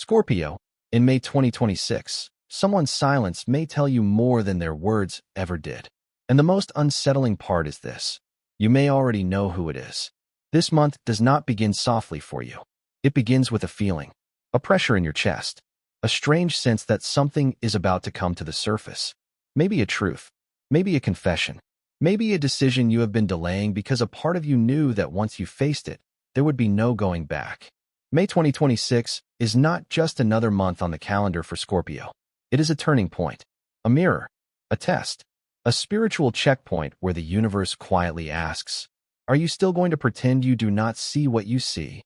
Scorpio, in May 2026, someone's silence may tell you more than their words ever did. And the most unsettling part is this. You may already know who it is. This month does not begin softly for you. It begins with a feeling, a pressure in your chest, a strange sense that something is about to come to the surface. Maybe a truth, maybe a confession, maybe a decision you have been delaying because a part of you knew that once you faced it, there would be no going back. May 2026 is not just another month on the calendar for Scorpio. It is a turning point, a mirror, a test, a spiritual checkpoint where the universe quietly asks, are you still going to pretend you do not see what you see?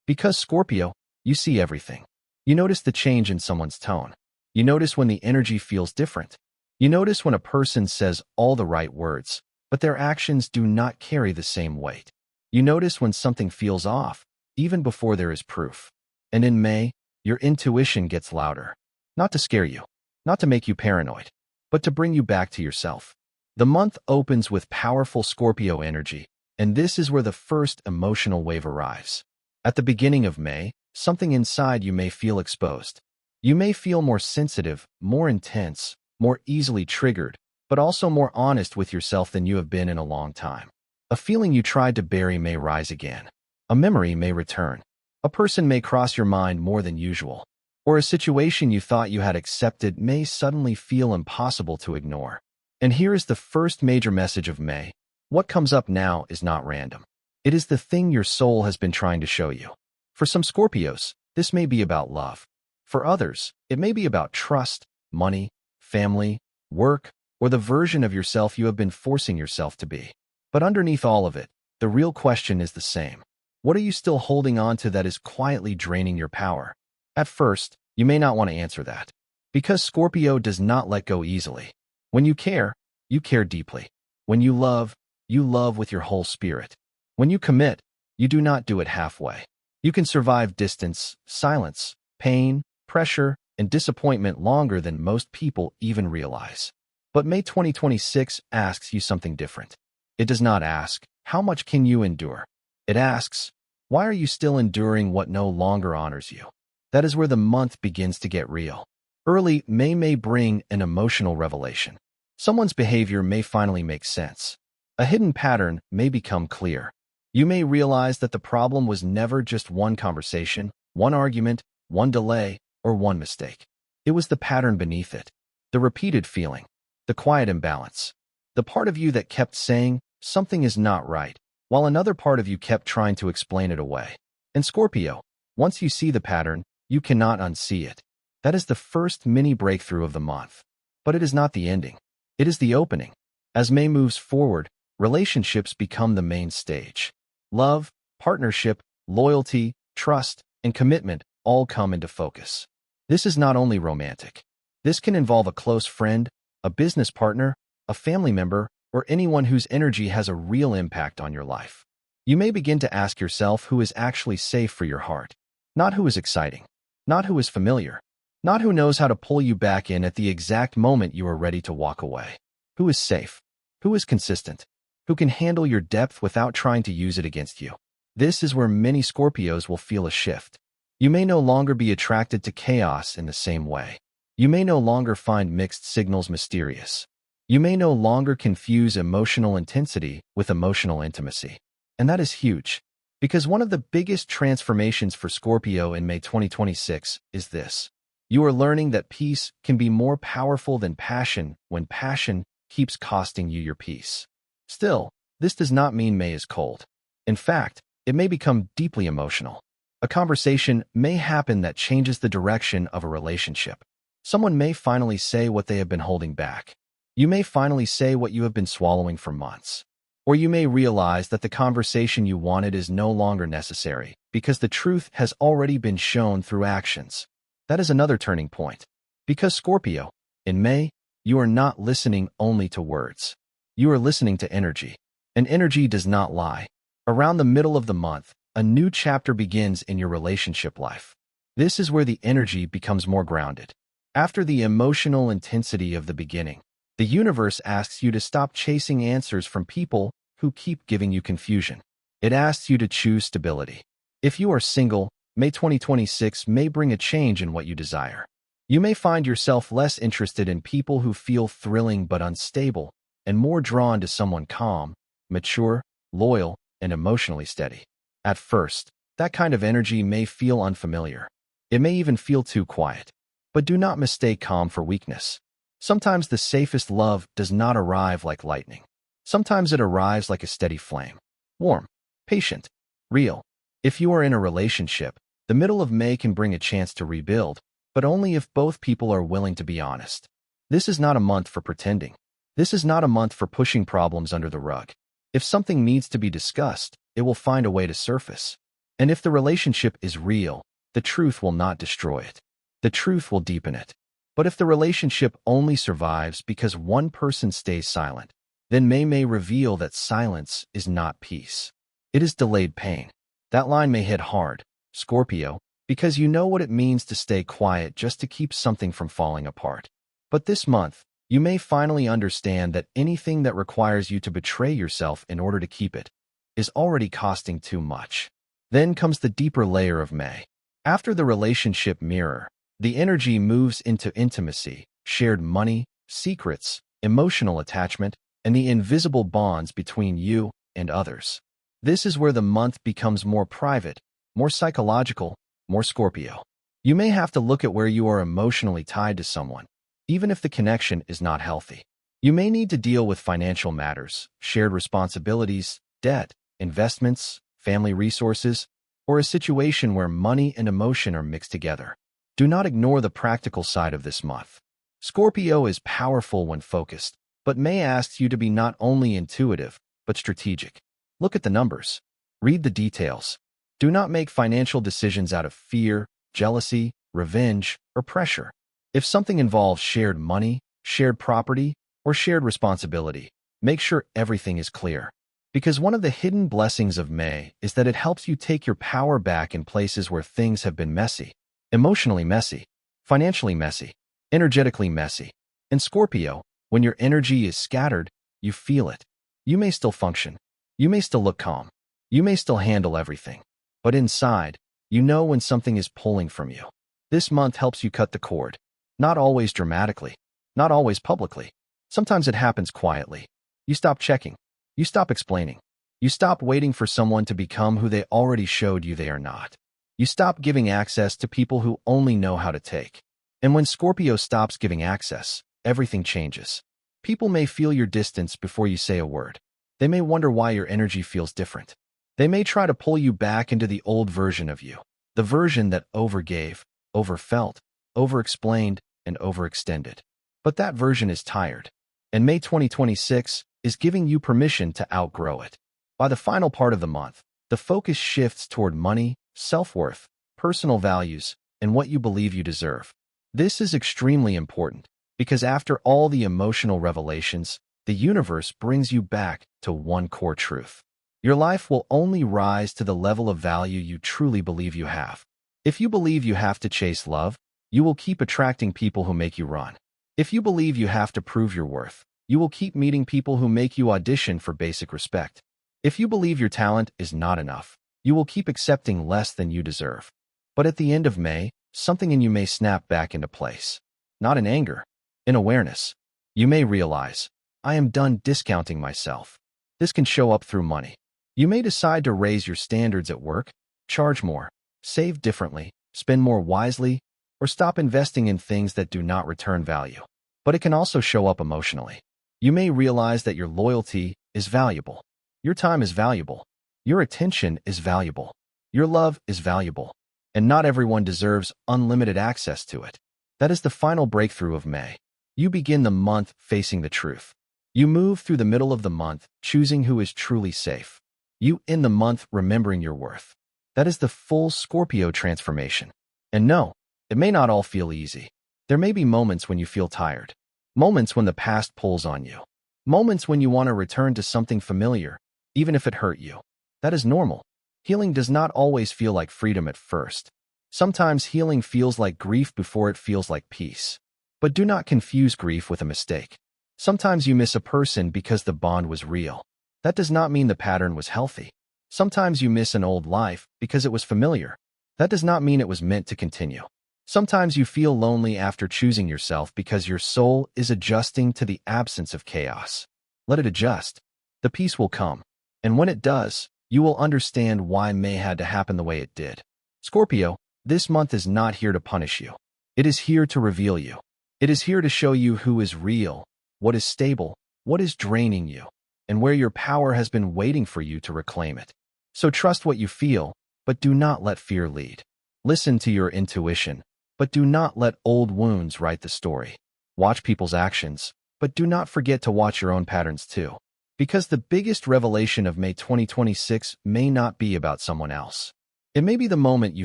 Because Scorpio, you see everything. You notice the change in someone's tone. You notice when the energy feels different. You notice when a person says all the right words, but their actions do not carry the same weight. You notice when something feels off, even before there is proof. And in May, your intuition gets louder. Not to scare you, not to make you paranoid, but to bring you back to yourself. The month opens with powerful Scorpio energy, and this is where the first emotional wave arrives. At the beginning of May, something inside you may feel exposed. You may feel more sensitive, more intense, more easily triggered, but also more honest with yourself than you have been in a long time. A feeling you tried to bury may rise again. A memory may return. A person may cross your mind more than usual. Or a situation you thought you had accepted may suddenly feel impossible to ignore. And here is the first major message of May. What comes up now is not random. It is the thing your soul has been trying to show you. For some Scorpios, this may be about love. For others, it may be about trust, money, family, work, or the version of yourself you have been forcing yourself to be. But underneath all of it, the real question is the same. What are you still holding on to that is quietly draining your power? At first, you may not want to answer that. Because Scorpio does not let go easily. When you care deeply. When you love with your whole spirit. When you commit, you do not do it halfway. You can survive distance, silence, pain, pressure, and disappointment longer than most people even realize. But May 2026 asks you something different. It does not ask, how much can you endure? It asks, why are you still enduring what no longer honors you? That is where the month begins to get real. Early May may bring an emotional revelation. Someone's behavior may finally make sense. A hidden pattern may become clear. You may realize that the problem was never just one conversation, one argument, one delay, or one mistake. It was the pattern beneath it. The repeated feeling. The quiet imbalance. The part of you that kept saying, something is not right, while another part of you kept trying to explain it away. And Scorpio, once you see the pattern, you cannot unsee it. That is the first mini breakthrough of the month. But it is not the ending. It is the opening. As May moves forward, relationships become the main stage. Love, partnership, loyalty, trust, and commitment all come into focus. This is not only romantic. This can involve a close friend, a business partner, a family member, or anyone whose energy has a real impact on your life. You may begin to ask yourself who is actually safe for your heart. Not who is exciting. Not who is familiar. Not who knows how to pull you back in at the exact moment you are ready to walk away. Who is safe? Who is consistent? Who can handle your depth without trying to use it against you? This is where many Scorpios will feel a shift. You may no longer be attracted to chaos in the same way. You may no longer find mixed signals mysterious. You may no longer confuse emotional intensity with emotional intimacy. And that is huge. Because one of the biggest transformations for Scorpio in May 2026 is this. You are learning that peace can be more powerful than passion when passion keeps costing you your peace. Still, this does not mean May is cold. In fact, it may become deeply emotional. A conversation may happen that changes the direction of a relationship. Someone may finally say what they have been holding back. You may finally say what you have been swallowing for months. Or you may realize that the conversation you wanted is no longer necessary because the truth has already been shown through actions. That is another turning point. Because Scorpio, in May, you are not listening only to words. You are listening to energy. And energy does not lie. Around the middle of the month, a new chapter begins in your relationship life. This is where the energy becomes more grounded. After the emotional intensity of the beginning, the universe asks you to stop chasing answers from people who keep giving you confusion. It asks you to choose stability. If you are single, May 2026 may bring a change in what you desire. You may find yourself less interested in people who feel thrilling but unstable, and more drawn to someone calm, mature, loyal, and emotionally steady. At first, that kind of energy may feel unfamiliar. It may even feel too quiet. But do not mistake calm for weakness. Sometimes the safest love does not arrive like lightning. Sometimes it arrives like a steady flame. Warm, patient, real. If you are in a relationship, the middle of May can bring a chance to rebuild, but only if both people are willing to be honest. This is not a month for pretending. This is not a month for pushing problems under the rug. If something needs to be discussed, it will find a way to surface. And if the relationship is real, the truth will not destroy it. The truth will deepen it. But if the relationship only survives because one person stays silent, then May reveal that silence is not peace. It is delayed pain. That line may hit hard, Scorpio, because you know what it means to stay quiet just to keep something from falling apart. But this month, you may finally understand that anything that requires you to betray yourself in order to keep it is already costing too much. Then comes the deeper layer of May. After the relationship mirror, the energy moves into intimacy, shared money, secrets, emotional attachment, and the invisible bonds between you and others. This is where the month becomes more private, more psychological, more Scorpio. You may have to look at where you are emotionally tied to someone, even if the connection is not healthy. You may need to deal with financial matters, shared responsibilities, debt, investments, family resources, or a situation where money and emotion are mixed together. Do not ignore the practical side of this month. Scorpio is powerful when focused, but May asks you to be not only intuitive, but strategic. Look at the numbers. Read the details. Do not make financial decisions out of fear, jealousy, revenge, or pressure. If something involves shared money, shared property, or shared responsibility, make sure everything is clear. Because one of the hidden blessings of May is that it helps you take your power back in places where things have been messy. Emotionally messy, financially messy, energetically messy. And Scorpio, when your energy is scattered, you feel it. You may still function. You may still look calm. You may still handle everything. But inside, you know when something is pulling from you. This month helps you cut the cord. Not always dramatically. Not always publicly. Sometimes it happens quietly. You stop checking. You stop explaining. You stop waiting for someone to become who they already showed you they are not. You stop giving access to people who only know how to take. And when Scorpio stops giving access, everything changes. People may feel your distance before you say a word. They may wonder why your energy feels different. They may try to pull you back into the old version of you, the version that overgave, overfelt, overexplained, and overextended. But that version is tired. And May 2026 is giving you permission to outgrow it. By the final part of the month, the focus shifts toward money, self-worth, personal values, and what you believe you deserve. This is extremely important because after all the emotional revelations, the universe brings you back to one core truth. Your life will only rise to the level of value you truly believe you have. If you believe you have to chase love, you will keep attracting people who make you run. If you believe you have to prove your worth, you will keep meeting people who make you audition for basic respect. If you believe your talent is not enough, you will keep accepting less than you deserve. But at the end of May, something in you may snap back into place. Not in anger, in awareness. You may realize, I am done discounting myself. This can show up through money. You may decide to raise your standards at work, charge more, save differently, spend more wisely, or stop investing in things that do not return value. But it can also show up emotionally. You may realize that your loyalty is valuable. Your time is valuable. Your attention is valuable. Your love is valuable. And not everyone deserves unlimited access to it. That is the final breakthrough of May. You begin the month facing the truth. You move through the middle of the month, choosing who is truly safe. You end the month remembering your worth. That is the full Scorpio transformation. And no, it may not all feel easy. There may be moments when you feel tired. Moments when the past pulls on you. Moments when you want to return to something familiar, even if it hurt you. That is normal. Healing does not always feel like freedom at first. Sometimes healing feels like grief before it feels like peace. But do not confuse grief with a mistake. Sometimes you miss a person because the bond was real. That does not mean the pattern was healthy. Sometimes you miss an old life because it was familiar. That does not mean it was meant to continue. Sometimes you feel lonely after choosing yourself because your soul is adjusting to the absence of chaos. Let it adjust. The peace will come. And when it does, you will understand why May had to happen the way it did. Scorpio, this month is not here to punish you. It is here to reveal you. It is here to show you who is real, what is stable, what is draining you, and where your power has been waiting for you to reclaim it. So trust what you feel, but do not let fear lead. Listen to your intuition, but do not let old wounds write the story. Watch people's actions, but do not forget to watch your own patterns too. Because the biggest revelation of May 2026 may not be about someone else. It may be the moment you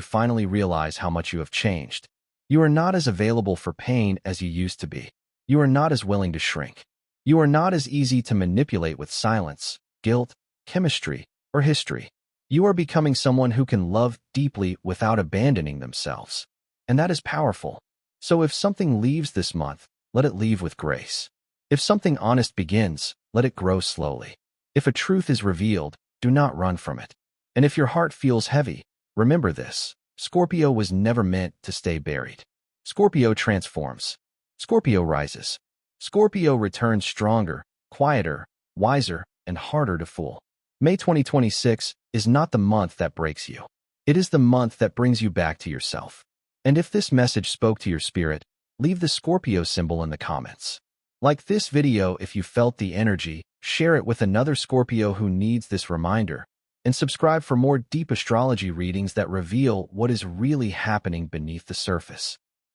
finally realize how much you have changed. You are not as available for pain as you used to be. You are not as willing to shrink. You are not as easy to manipulate with silence, guilt, chemistry, or history. You are becoming someone who can love deeply without abandoning themselves. And that is powerful. So if something leaves this month, let it leave with grace. If something honest begins, let it grow slowly. If a truth is revealed, do not run from it. And if your heart feels heavy, remember this: Scorpio was never meant to stay buried. Scorpio transforms. Scorpio rises. Scorpio returns stronger, quieter, wiser, and harder to fool. May 2026 is not the month that breaks you. It is the month that brings you back to yourself. And if this message spoke to your spirit, leave the Scorpio symbol in the comments. Like this video if you felt the energy, share it with another Scorpio who needs this reminder, and subscribe for more deep astrology readings that reveal what is really happening beneath the surface.